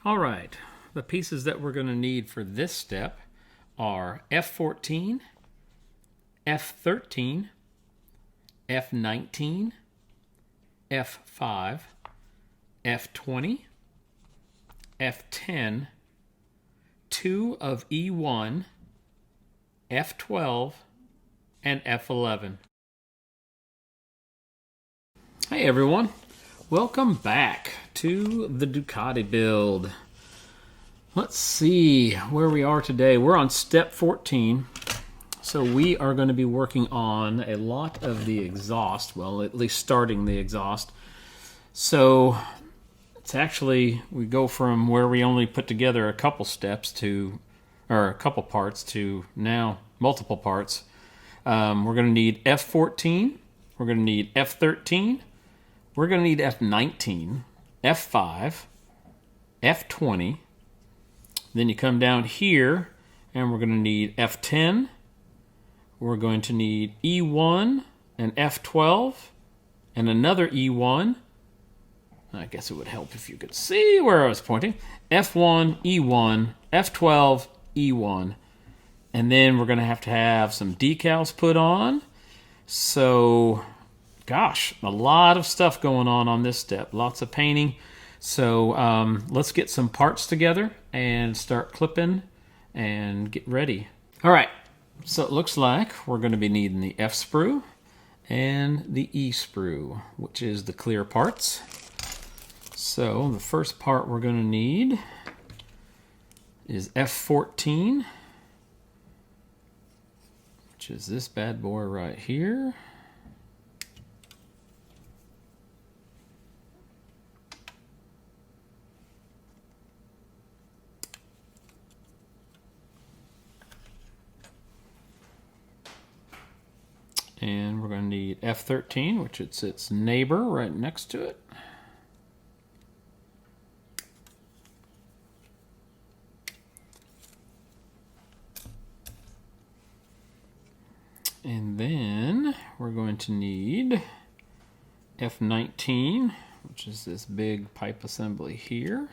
All right, the pieces that we're going to need for this step are F14, F13, F19, F5, F20, F10, 2 of E1, F12, and F11. Hey everyone, welcome back to the Ducati build. Let's see where we are today. We're on step 14. So we are going to be working on a lot of the exhaust, well, at least starting the exhaust. So it's actually, we go from where we only put together a couple steps to, or a couple parts to now multiple parts. We're going to need F14, we're going to need F13, we're going to need F19, F5, F20. Then you come down here and we're going to need F10. We're going to need E1 and F12 and another E1. I guess it would help if you could see where I was pointing. F1, E1, F12, E1. And then we're going to have some decals put on. So, gosh, a lot of stuff going on this step. Lots of painting. So let's get some parts together and start clipping and get ready. All right. So it looks like we're going to be needing the F sprue and the E sprue, which is the clear parts. So the first part we're going to need is F14, which is this bad boy right here. And we're going to need F13, which is its neighbor right next to it. And then we're going to need F19, which is this big pipe assembly here.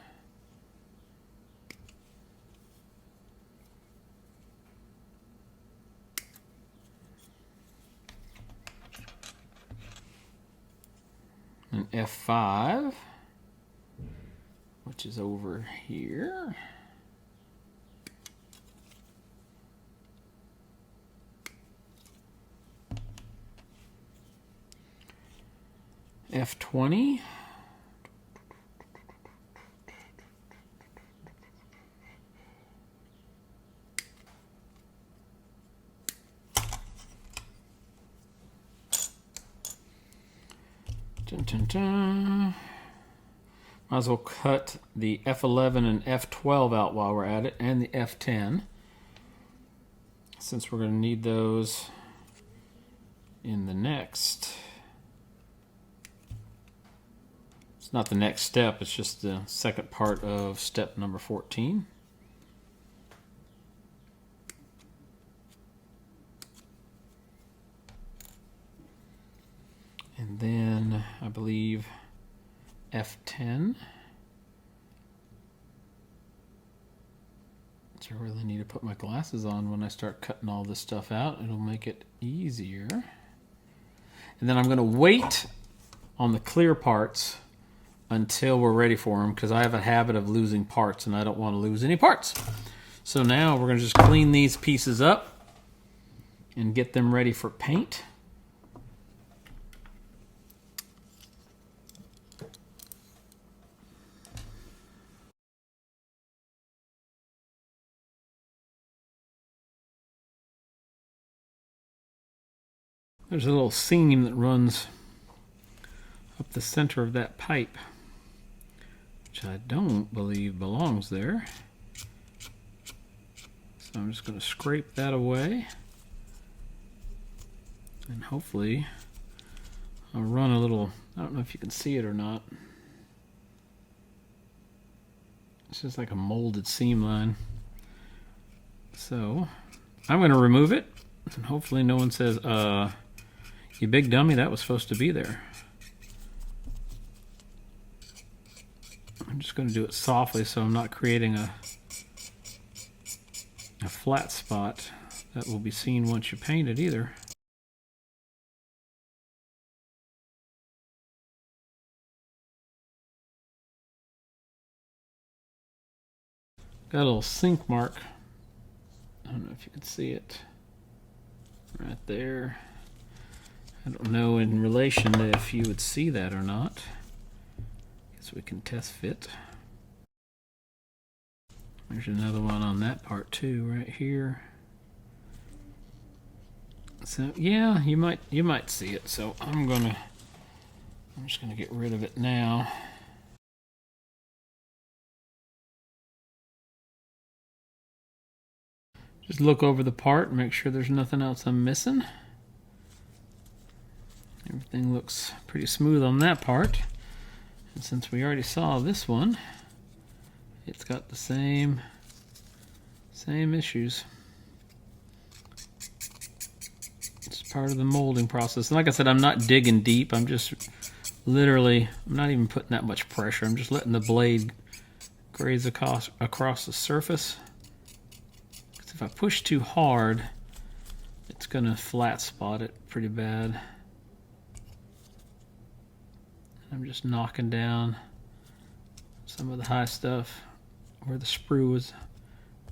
And F5, which is over here. F20. Dun, dun, dun. Might as well cut the F11 and F12 out while we're at it, and the F10, since we're going to need those in the next. It's not the next step, it's just the second part of step number 14. And then I believe F10. So I really need to put my glasses on when I start cutting all this stuff out. It'll make it easier. And then I'm going to wait on the clear parts until we're ready for them, because I have a habit of losing parts and I don't want to lose any parts. So now we're going to just clean these pieces up and get them ready for paint. There's a little seam that runs up the center of that pipe, which I don't believe belongs there. So I'm just going to scrape that away. And hopefully I'll run a little, I don't know if you can see it or not. It's just like a molded seam line. So I'm going to remove it, and hopefully no one says, you big dummy, that was supposed to be there. I'm just going to do it softly so I'm not creating a flat spot that will be seen once you paint it either. Got a little sink mark. I don't know if you can see it right there. I don't know in relation to if you would see that or not. Guess we can test fit. There's another one on that part too, right here. So yeah, you might see it. So I'm just gonna get rid of it now. Just look over the part and make sure there's nothing else I'm missing. Everything looks pretty smooth on that part. And since we already saw this one, it's got the same issues. It's part of the molding process. And like I said, I'm not digging deep. I'm just literally, I'm not even putting that much pressure. I'm just letting the blade graze across the surface. Because if I push too hard, it's going to flat spot it pretty bad. I'm just knocking down some of the high stuff where the sprue was,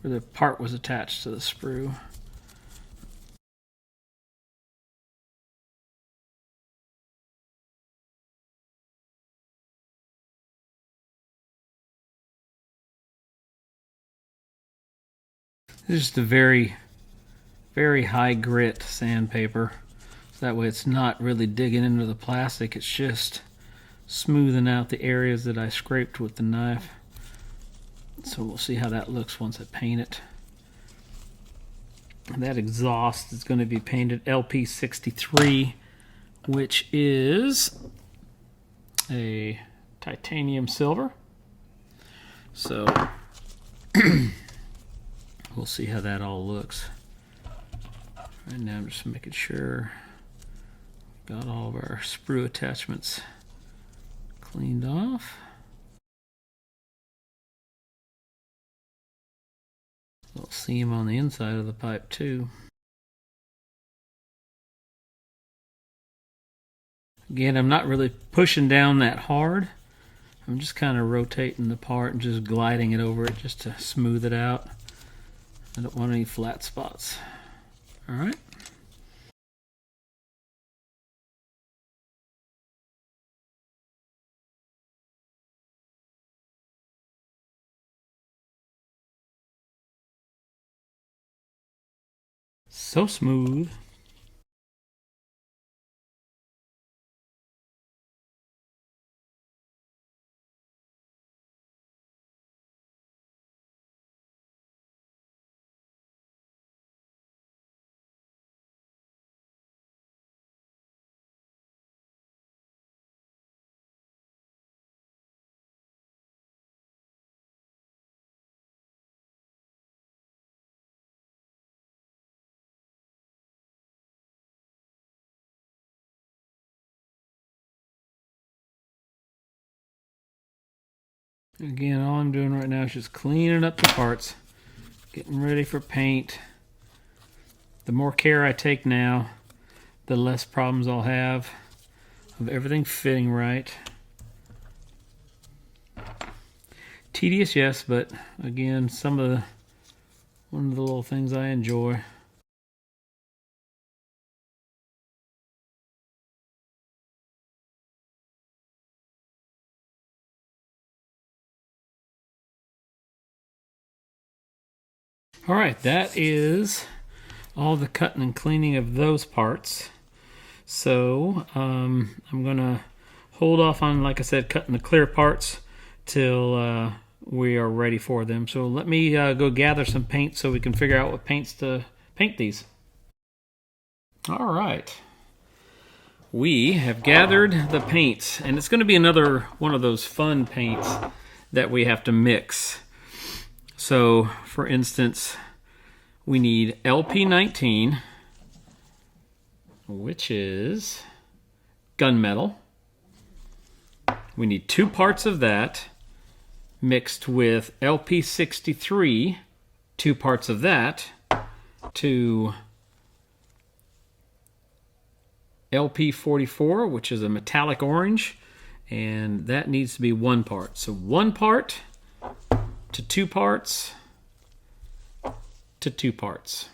where the part was attached to the sprue. This is just a very, very high grit sandpaper. So that way it's not really digging into the plastic, it's just smoothing out the areas that I scraped with the knife. So we'll see how that looks once I paint it. And that exhaust is going to be painted LP63, which is a titanium silver. So we'll see how that all looks. Right now I'm just making sure we've got all of our sprue attachments cleaned off. Little seam on the inside of the pipe too. Again, I'm not really pushing down that hard. I'm just kind of rotating the part and just gliding it over it just to smooth it out. I don't want any flat spots. All right. So smooth. Again, all I'm doing right now is just cleaning up the parts, getting ready for paint. The more care I take now, the less problems I'll have of everything fitting right. Tedious, yes, but again, one of the little things I enjoy. All right, that is all the cutting and cleaning of those parts. So I'm gonna hold off on, like I said, cutting the clear parts till we are ready for them. So let me go gather some paint so we can figure out what paints to paint these. All right, we have gathered the paints, and it's going to be another one of those fun paints that we have to mix. So, for instance, we need LP19, which is gunmetal. We need 2 parts of that, mixed with LP63, 2 parts of that, to LP44, which is a metallic orange, and that needs to be 1 part. So 1 part to 2 parts to 2 parts.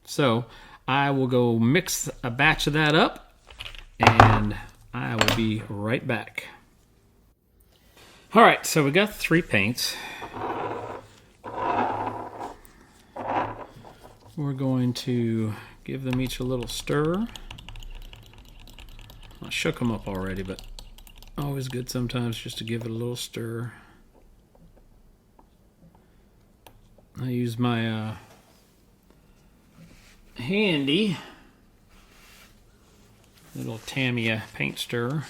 So I will go mix a batch of that up, and I will be right back. All right, so we got 3 paints. We're going to give them each a little stir. I shook them up already, but always good sometimes just to give it a little stir. I use my handy little Tamiya paint stirrer.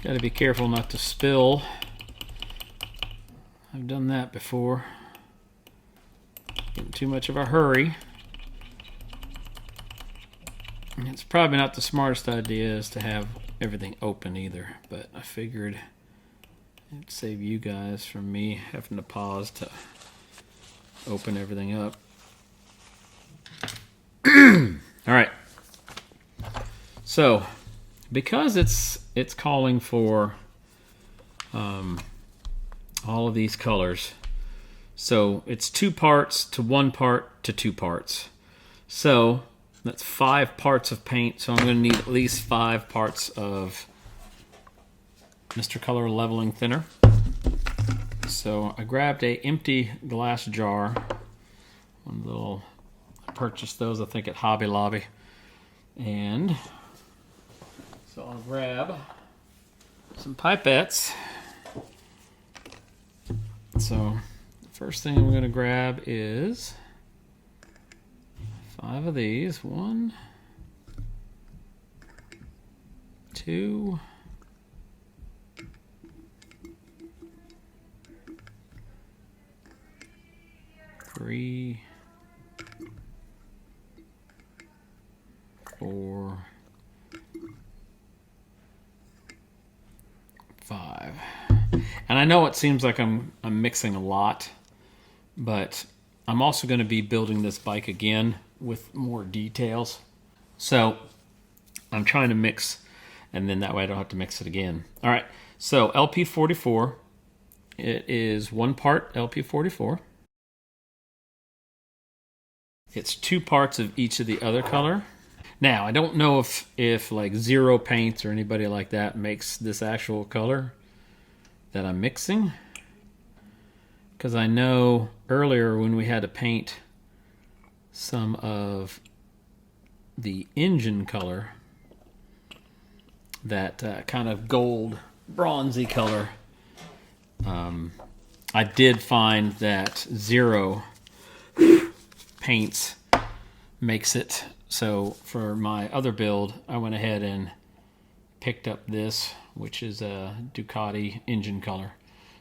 Got to be careful not to spill. I've done that before. Getting too much of a hurry. And it's probably not the smartest idea is to have everything open either, but I figured it'd save you guys from me having to pause to open everything up. All right. So, because it's calling for all of these colors, so it's 2 parts to 1 part to 2 parts. So that's 5 parts of paint. So I'm going to need at least 5 parts of Mr. Color Leveling Thinner. So I grabbed a empty glass jar. I purchased those I think at Hobby Lobby, and so I'll grab some pipettes. So the first thing I'm going to grab is 5 of these. 1, 2, 3, 4, 5. And I know it seems like I'm mixing a lot, but I'm also going to be building this bike again with more details. So I'm trying to mix, and then that way I don't have to mix it again. All right, so LP44, it is 1 part LP44. It's 2 parts of each of the other color. Now, I don't know if like Zero Paints or anybody like that makes this actual color that I'm mixing, because I know earlier when we had to paint some of the engine color, that kind of gold bronzy color, I did find that Zero Paints makes it. So for my other build, I went ahead and picked up this, which is a Ducati engine color.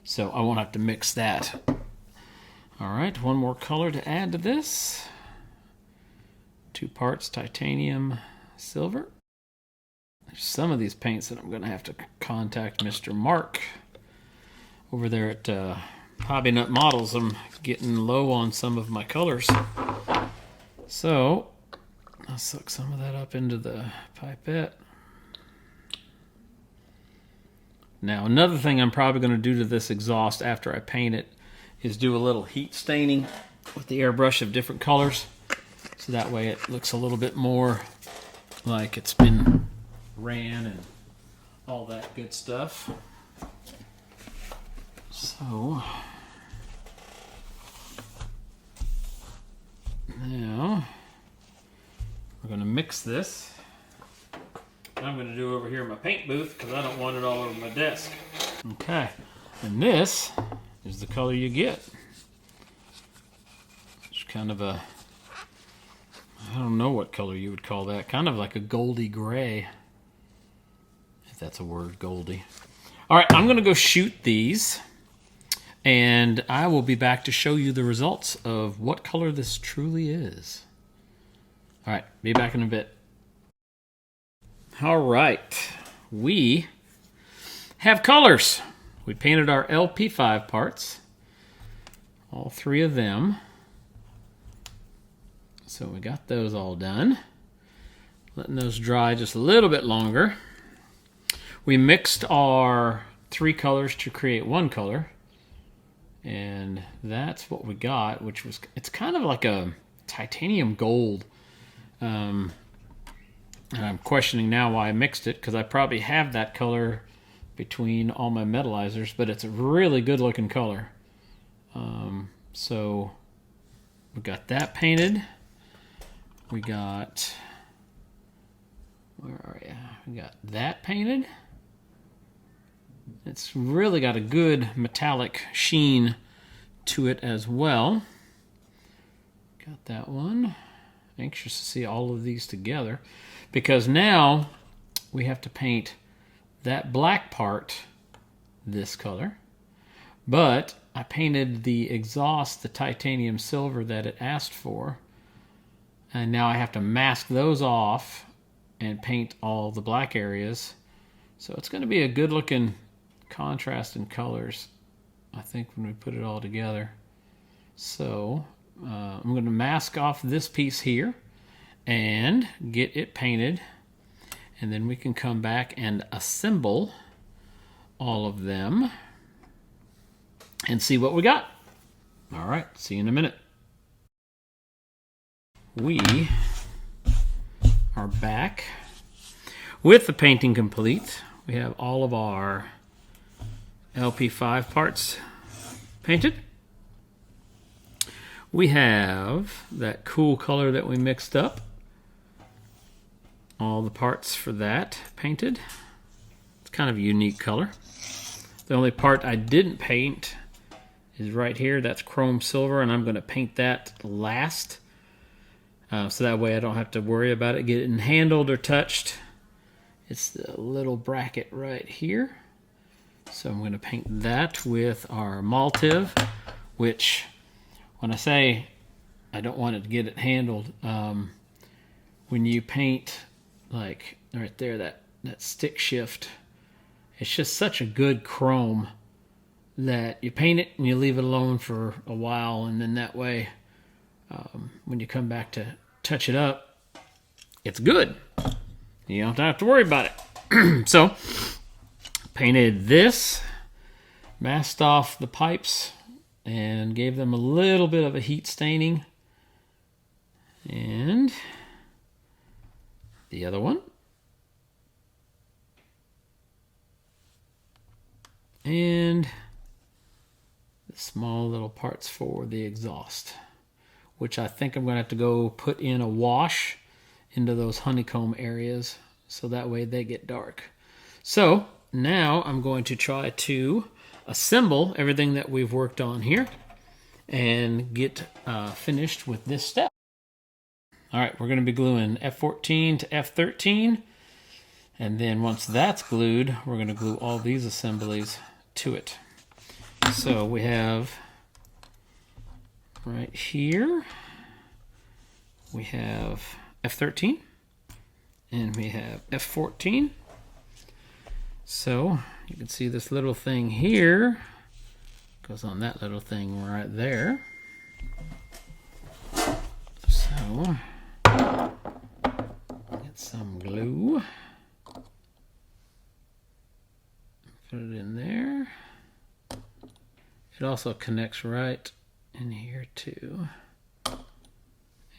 So I won't have to mix that. All right, 1 more color to add to this. 2 parts titanium silver. There's some of these paints that I'm going to have to contact Mr. Mark over there at Hobby Nut Models. I'm getting low on some of my colors. So I'll suck some of that up into the pipette. Now, another thing I'm probably going to do to this exhaust after I paint it is do a little heat staining with the airbrush of different colors. So that way it looks a little bit more like it's been ran and all that good stuff. So now we're going to mix this. I'm going to do over here in my paint booth because I don't want it all over my desk. Okay, and this is the color you get. It's kind of a, I don't know what color you would call that. Kind of like a goldy gray, if that's a word, goldy. All right, I'm going to go shoot these, and I will be back to show you the results of what color this truly is. All right, be back in a bit. All right, we have colors. We painted our LP5 parts, all 3 of them. So we got those all done. Letting those dry just a little bit longer. We mixed our 3 colors to create 1 color. And that's what we got, which was, it's kind of like a titanium gold. And I'm questioning now why I mixed it, because I probably have that color between all my metallizers, but it's a really good looking color. So we got that painted. We got, where are you? We got that painted. It's really got a good metallic sheen to it as well. Got that one. Anxious to see all of these together, because now we have to paint that black part this color. But I painted the exhaust, the titanium silver that it asked for. And now I have to mask those off and paint all the black areas. So it's going to be a good looking contrast in colors, I think, when we put it all together. So I'm going to mask off this piece here and get it painted. And then we can come back and assemble all of them and see what we got. All right, see you in a minute. We are back with the painting complete. We have all of our LP5 parts painted. We have that cool color that we mixed up. All the parts for that painted. It's kind of a unique color. The only part I didn't paint is right here. That's chrome silver, and I'm going to paint that last. So that way I don't have to worry about it getting handled or touched. It's the little bracket right here. So I'm going to paint that with our Maltiv, which, when I say I don't want it to get it handled, when you paint like right there, that stick shift, it's just such a good chrome that you paint it and you leave it alone for a while, and then that way when you come back to touch it up, it's good. You don't have to worry about it. So painted this, masked off the pipes, and gave them a little bit of a heat staining. And the other one. And the small little parts for the exhaust, which I think I'm going to have to go put in a wash into those honeycomb areas so that way they get dark. So now I'm going to try to assemble everything that we've worked on here and get finished with this step. All right, we're going to be gluing F14 to F13, and then once that's glued, we're going to glue all these assemblies to it. So we have right here, we have F13, and we have F14. So you can see this little thing here goes on that little thing right there. So get some glue, put it in there. It also connects right in here too,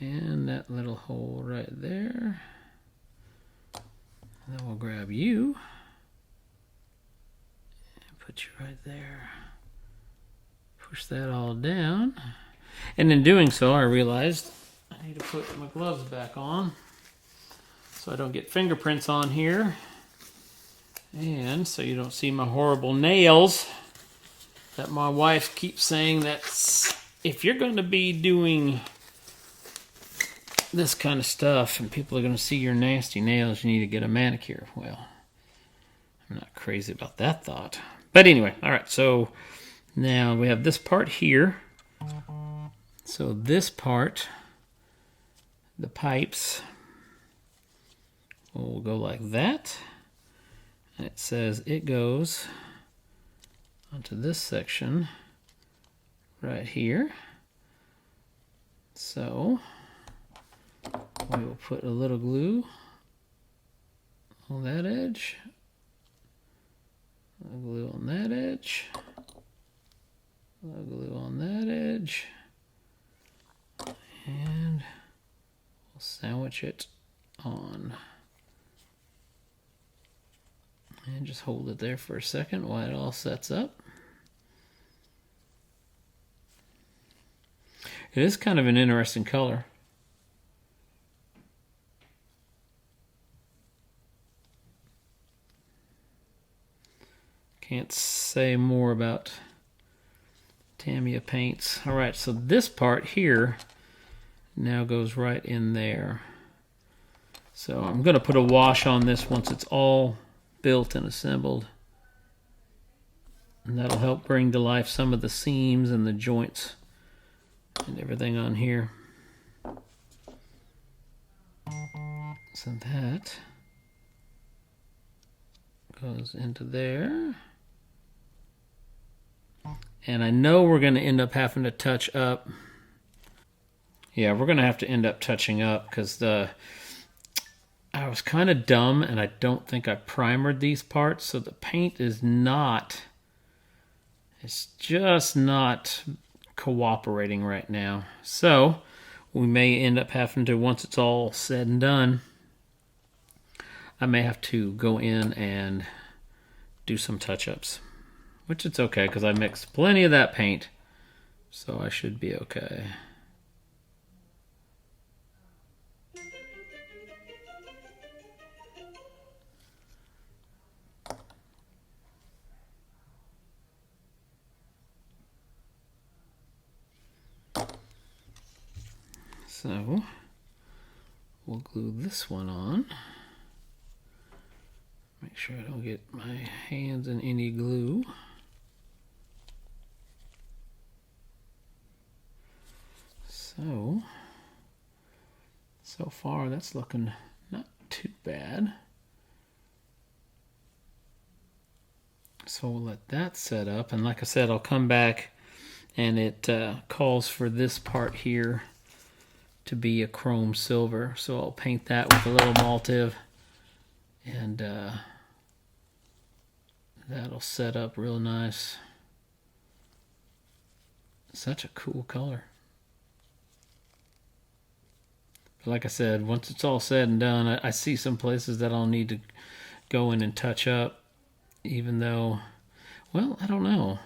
and that little hole right there. And then we'll grab you and put you right there. Push that all down, and in doing so I realized I need to put my gloves back on so I don't get fingerprints on here, and so you don't see my horrible nails that my wife keeps saying that if you're going to be doing this kind of stuff and people are going to see your nasty nails, you need to get a manicure. Well, I'm not crazy about that thought. But anyway, all right, so now we have this part here. So this part, the pipes, will go like that. And it says it goes onto this section right here. So we will put a little glue on that edge, a glue on that edge, a glue on that edge, and we'll sandwich it on. And just hold it there for a second while it all sets up. It is kind of an interesting color. Can't say more about Tamiya paints. All right, so this part here now goes right in there. So I'm going to put a wash on this once it's all built and assembled. And that'll help bring to life some of the seams and the joints and everything on here. So that goes into there. And I know we're going to end up having to touch up. Yeah, we're going to have to end up touching up because I was kind of dumb and I don't think I primered these parts. So the paint is not, it's just not cooperating right now. So we may end up having to, once it's all said and done, I may have to go in and do some touch-ups. Which it's okay, because I mixed plenty of that paint, so I should be okay. So we'll glue this one on. Make sure I don't get my hands in any glue. So far that's looking not too bad. So we'll let that set up, and like I said, I'll come back and it calls for this part here to be a chrome silver. So I'll paint that with a little Maltive, and that'll set up real nice. Such a cool color. But like I said, once it's all said and done, I see some places that I'll need to go in and touch up, even though, well, I don't know.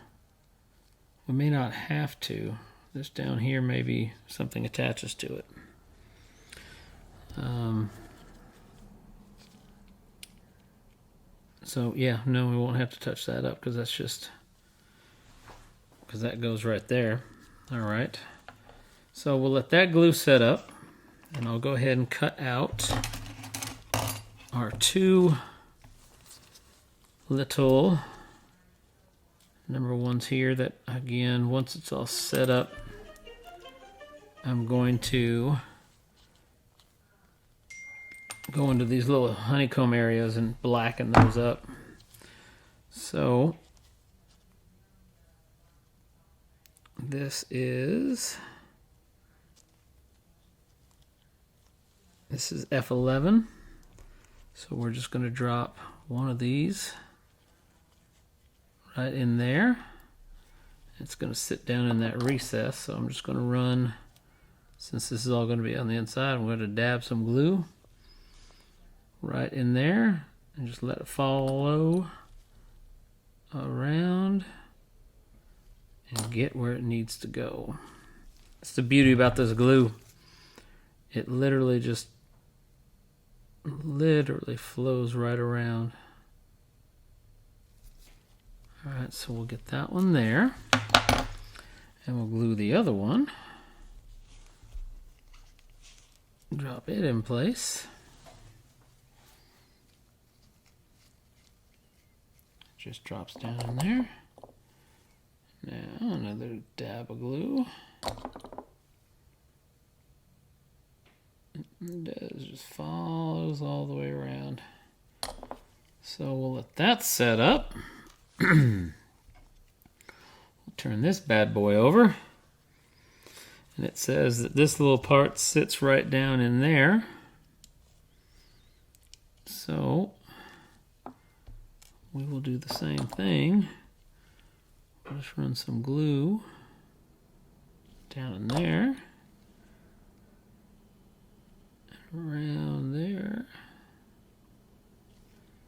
We may not have to. This down here, maybe something attaches to it. So yeah, no, we won't have to touch that up because that's just, because that goes right there. All right. So we'll let that glue set up, and I'll go ahead and cut out our two little number ones here that, again, once it's all set up, I'm going to go into these little honeycomb areas and blacken those up. So this is F11. So we're just going to drop one of these right in there. It's going to sit down in that recess. So I'm just going to run, since this is all going to be on the inside, I'm going to dab some glue right in there and just let it follow around and get where it needs to go. That's the beauty about this glue. It literally just flows right around. All right, so we'll get that one there, and we'll glue the other one. Drop it in place. just drops down in there. Now another dab of glue. It does, just follows all the way around. So we'll let that set up. We'll turn this bad boy over. And it says that this little part sits right down in there. So we will do the same thing. We'll just run some glue down in there. Around there.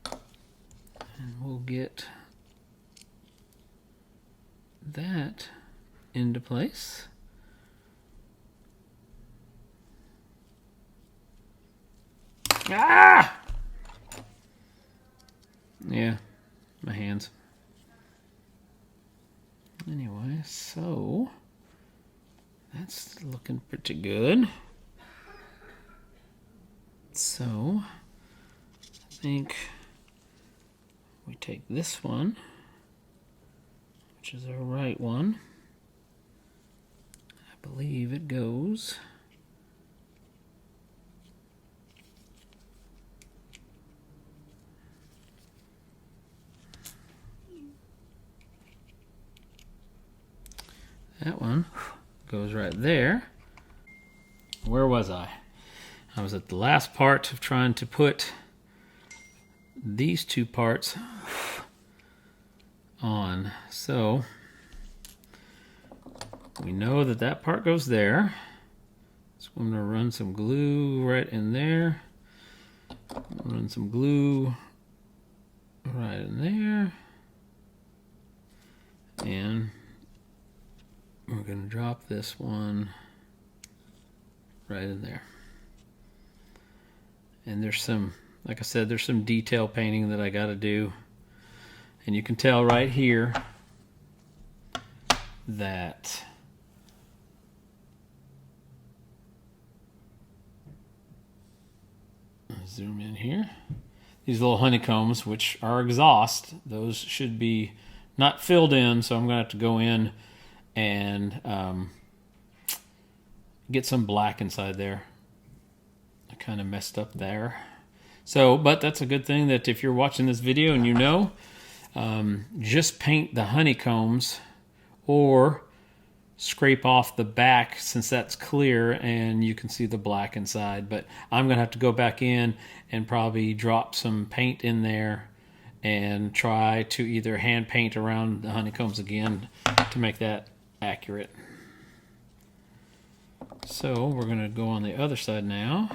And we'll get that into place. Ah! Yeah, my hands. Anyway, so that's looking pretty good. So I think we take this one, which is our right one. I believe it goes that one goes right there. Where was I? I was at the last part of trying to put these two parts on. So we know that that part goes there. So I'm going to run some glue right in there. Run some glue right in there. And we're going to drop this one right in there. And there's some, like I said, there's some detail painting that I got to do. And you can tell right here that zoom in here. These little honeycombs, which are exhaust, those should be not filled in, so I'm going to have to go in and get some black inside there. I kind of messed up there. So, but that's a good thing that if you're watching this video and you know, just paint the honeycombs or scrape off the back since that's clear and you can see the black inside. But I'm going to have to go back in and probably drop some paint in there and try to either hand paint around the honeycombs again to make that accurate. So we're going to go on the other side now,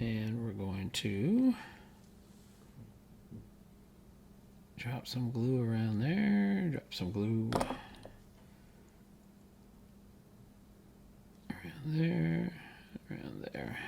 and we're going to drop some glue around there, drop some glue around there, around there.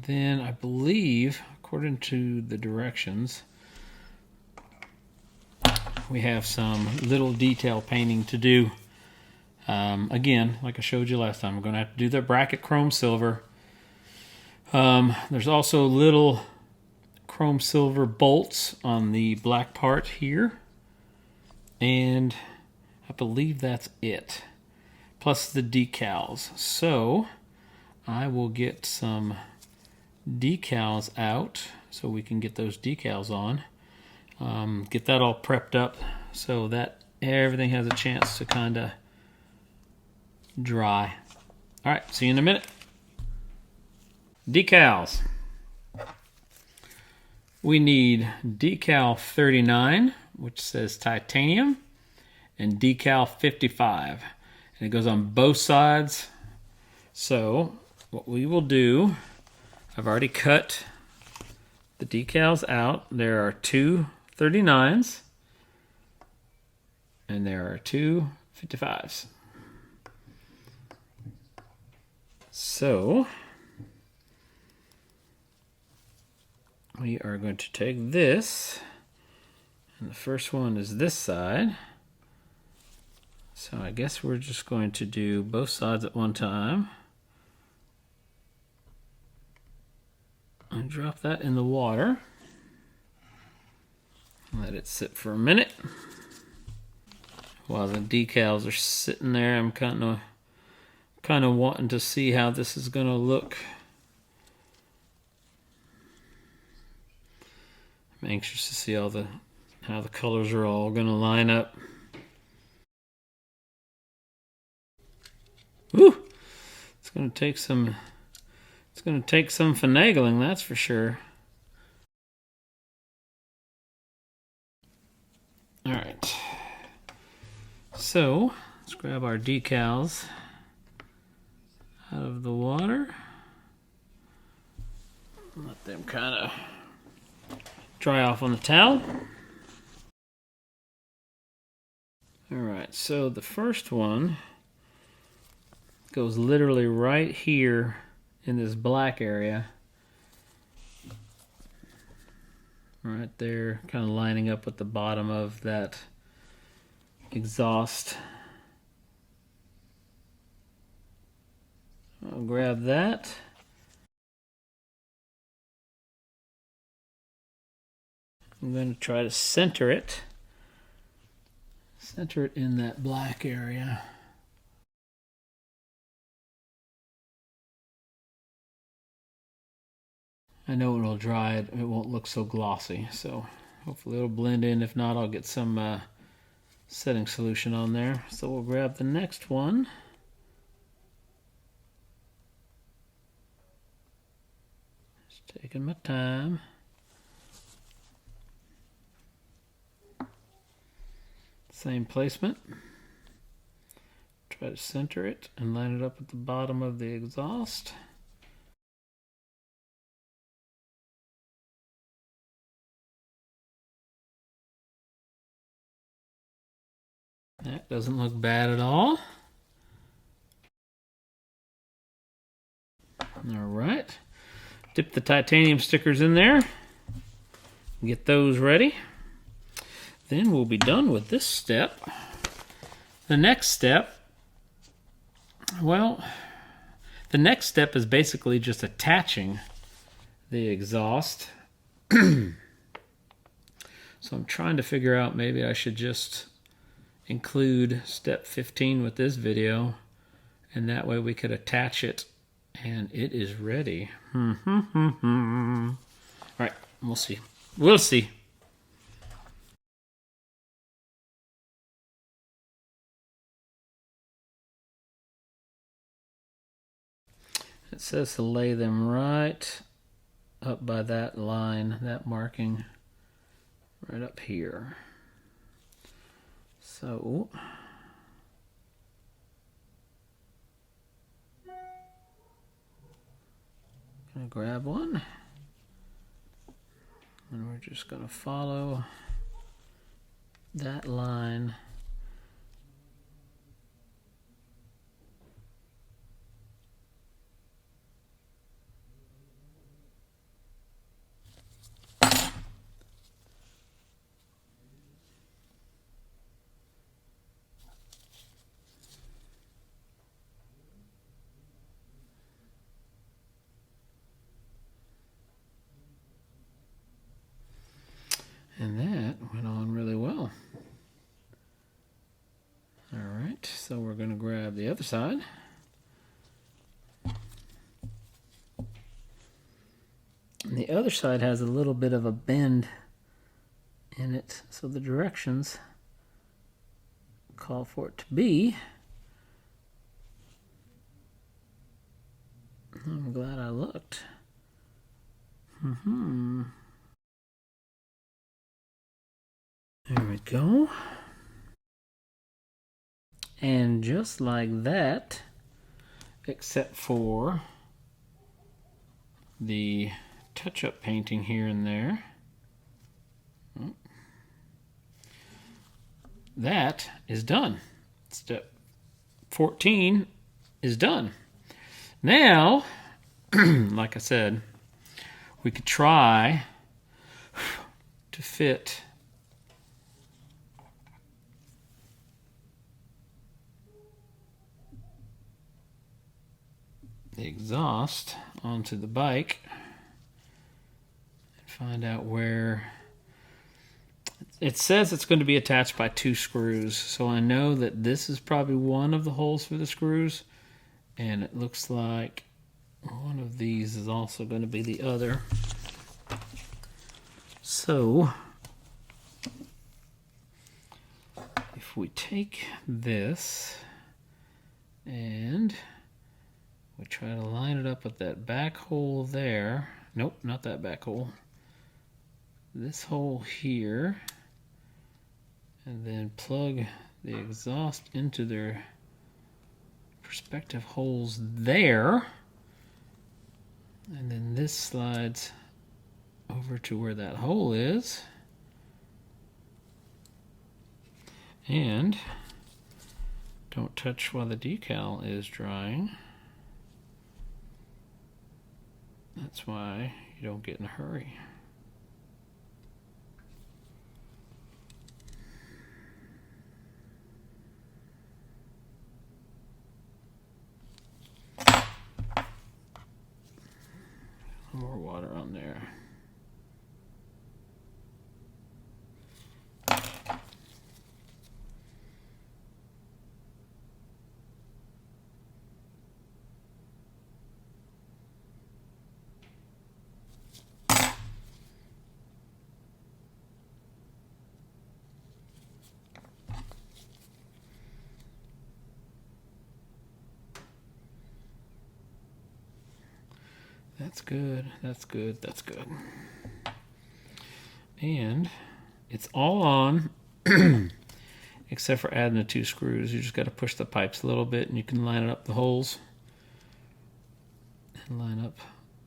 Then I believe, according to the directions, we have some little detail painting to do. Again, like I showed you last time, I'm going to have to do the bracket chrome silver. There's also little chrome silver bolts on the black part here. And I believe that's it. Plus the decals. So I will get some decals out so we can get those decals on. Get that all prepped up so that everything has a chance to kind of dry. All right, see you in a minute. Decals. We need decal 39, which says titanium, and decal 55. And it goes on both sides. So what we will do, I've already cut the decals out. There are two 39s and there are two 55s. So we we are going to take this, and the first one is this side. So I guess we're just going to do both sides at one time. And drop that in the water. Let it sit for a minute. While the decals are sitting there, I'm kind of wanting to see how this is going to look. I'm anxious to see how the colors are all going to line up. Woo! It's going to take some finagling, that's for sure. All right. So, let's grab our decals out of the water. Let them kind of dry off on the towel. All right, so the first one goes literally right here in this black area. Right there, kind of lining up with the bottom of that exhaust. I'll grab that. I'm going to try to center it. Center it in that black area. I know it'll dry, it won't look so glossy, so hopefully it'll blend in. If not, I'll get some setting solution on there. So we'll grab the next one. Just taking my time. Same placement. Try to center it and line it up at the bottom of the exhaust. That doesn't look bad at all. All right. Dip the titanium stickers in there. Get those ready. Then we'll be done with this step. The next step, well, the next step is basically just attaching the exhaust. So I'm trying to figure out, maybe I should just include step 15 with this video, and that way we could attach it and it is ready. All right, we'll see. We'll see. It says to lay them right up by that line, that marking right up here. So gonna grab one, and we're just gonna follow that line . And that went on really well. All right, so we're going to grab the other side. And the other side has a little bit of a bend in it, so the directions call for it to be. I'm glad I looked. There we go. And just like that, except for the touch-up painting here and there, that is done. Step 14 is done. Now, like I said, we could try to fit the exhaust onto the bike and find out where. It says it's going to be attached by 2 screws, so I know that this is probably one of the holes for the screws, and it looks like one of these is also going to be the other. So if we take this and we try to line it up with that back hole there. Nope, not that back hole. This hole here. And then plug the exhaust into their respective holes there. And then this slides over to where that hole is. And don't touch while the decal is drying. That's why you don't get in a hurry. More water on there. That's good, that's good, that's good. And it's all on, except for adding the 2 screws. You just got to push the pipes a little bit and you can line it up the holes. And line up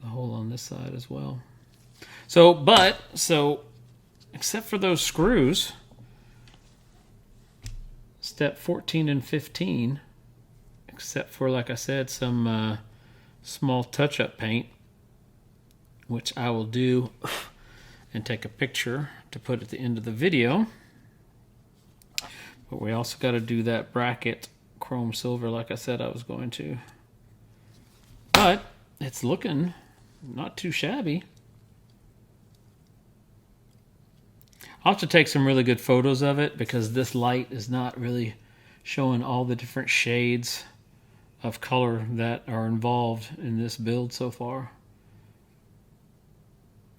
the hole on this side as well. So, except for those screws, step 14 and 15, except for, like I said, some small touch-up paint, which I will do and take a picture to put at the end of the video. But we also got to do that bracket chrome silver like I said I was going to. But it's looking not too shabby. I'll have to take some really good photos of it because this light is not really showing all the different shades of color that are involved in this build so far.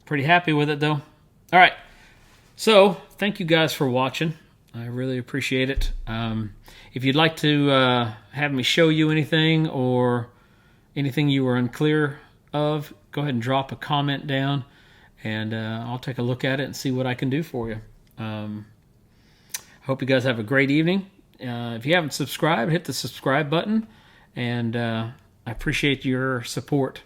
Pretty happy with it though. All right, so thank you guys for watching. I really appreciate it. If you'd like to have me show you anything or anything you were unclear of, go ahead and drop a comment down and I'll take a look at it and see what I can do for you. I hope you guys have a great evening. If you haven't subscribed, hit the subscribe button, and I appreciate your support.